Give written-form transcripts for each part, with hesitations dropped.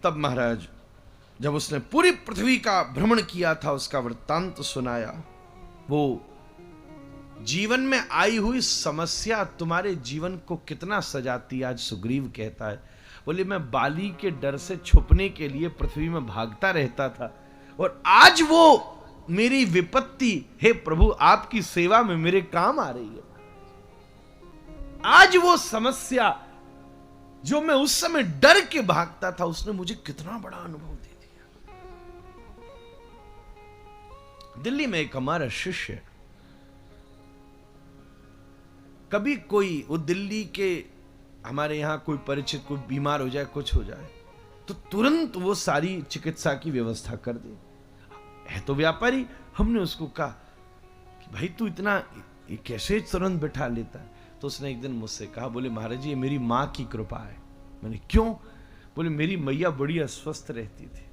तब महाराज जब उसने पूरी पृथ्वी का भ्रमण किया था, उसका वृत्तांत सुनाया। वो जीवन में आई हुई समस्या तुम्हारे जीवन को कितना सजाती। आज सुग्रीव कहता है, बोले मैं बाली के डर से छुपने के लिए पृथ्वी में भागता रहता था, और आज वो मेरी विपत्ति, हे प्रभु आपकी सेवा में मेरे काम आ रही है। आज वो समस्या जो मैं उस समय डर के भागता था, उसने मुझे कितना बड़ा अनुभव दे दिया। दिल्ली में एक हमारा शिष्य, कभी कोई वो दिल्ली के हमारे यहां कोई परिचित कोई बीमार हो जाए, कुछ हो जाए, तो तुरंत वो सारी चिकित्सा की व्यवस्था कर दे। है तो व्यापारी। हमने उसको कहा कि भाई तू इतना ये कैसे तुरंत बैठा लेता है? तो उसने एक दिन मुझसे कहा, बोले महाराज जी ये मेरी माँ की कृपा है। मैंने क्यों? बोले मेरी मैया बड़ी अस्वस्थ रहती थी,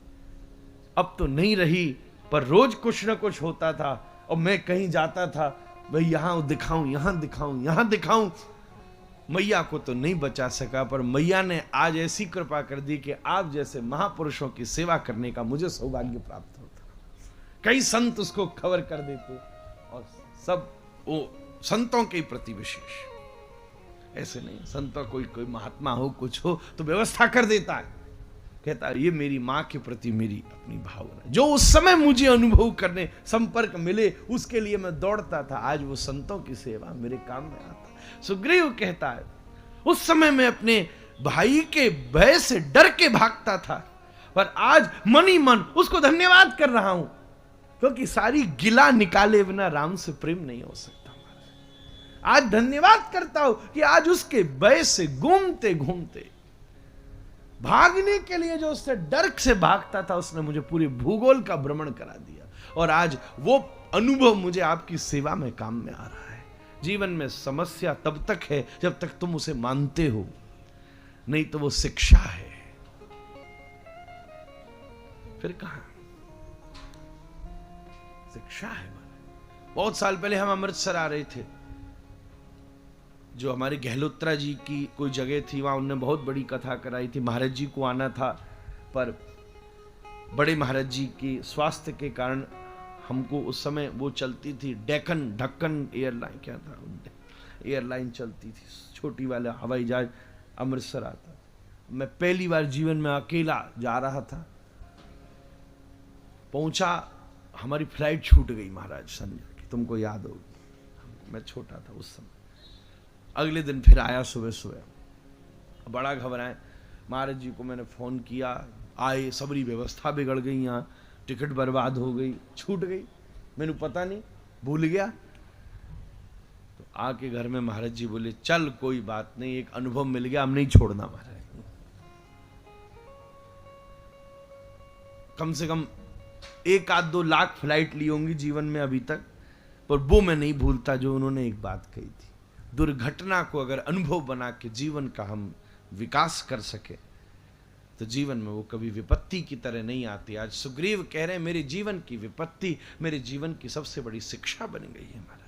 अब तो नहीं रही, पर रोज कुछ ना कुछ होता था, और मैं कहीं जाता था, भाई यहां दिखाऊं, यहां दिखाऊं, यहां दिखाऊं, मैया को तो नहीं बचा सका, पर मैया ने आज ऐसी कृपा कर दी कि आप जैसे महापुरुषों की सेवा करने का मुझे सौभाग्य प्राप्त होता। कई संत उसको खबर कर देते, और सब वो संतों के प्रति विशेष, ऐसे नहीं संतों कोई महात्मा हो कुछ हो तो व्यवस्था कर देता है। कहता है ये मेरी मां के प्रति मेरी अपनी भावना, जो उस समय मुझे अनुभव करने संपर्क मिले उसके लिए मैं दौड़ता था, आज वो संतों की सेवा मेरे काम में आता। सुग्रीव कहता है उस समय मैं अपने भाई के भय से डर के भागता था, पर आज मन ही मन उसको धन्यवाद कर रहा हूं, क्योंकि सारी गिला निकाले बिना राम से प्रेम नहीं हो सकता। आज धन्यवाद करता हूं कि आज उसके भय से घूमते घूमते भागने के लिए जो उससे डर से भागता था, उसने मुझे पूरे भूगोल का भ्रमण करा दिया, और आज वो अनुभव मुझे आपकी सेवा में काम में आ रहा है। जीवन में समस्या तब तक है जब तक तुम उसे मानते हो, नहीं तो वो शिक्षा है। फिर कहां शिक्षा है? बहुत साल पहले हम अमृतसर आ रहे थे, जो हमारे गहलोत्रा जी की कोई जगह थी, वहां उन्होंने बहुत बड़ी कथा कराई थी। महाराज जी को आना था, पर बड़े महाराज जी के स्वास्थ्य के कारण हमको उस समय वो चलती थी ढक्कन एयरलाइन, क्या था एयरलाइन चलती थी, छोटी वाला हवाई जहाज अमृतसर आता। मैं पहली बार जीवन में अकेला जा रहा था, पहुंचा, हमारी फ्लाइट छूट गई महाराज संजय की, तुमको याद होगी, मैं छोटा था उस समय। अगले दिन फिर आया सुबह सुबह, बड़ा घबराए, महाराज जी को मैंने फोन किया, आए, सबरी व्यवस्था बिगड़ गई, यहाँ टिकट बर्बाद हो गई, छूट गई, मैंने पता नहीं, भूल गया। तो आके घर में महाराज जी बोले चल कोई बात नहीं, एक अनुभव मिल गया, हम नहीं छोड़ना महाराज। कम से कम 1-2 लाख फ्लाइट ली होंगी जीवन में अभी तक, पर वो मैं नहीं भूलता जो उन्होंने एक बात कही थी, दुर्घटना को अगर अनुभव बना के जीवन का हम विकास कर सके तो जीवन में वो कभी विपत्ति की तरह नहीं आती। आज सुग्रीव कह रहे हैं मेरे जीवन की विपत्ति मेरे जीवन की सबसे बड़ी शिक्षा बन गई है महाराज।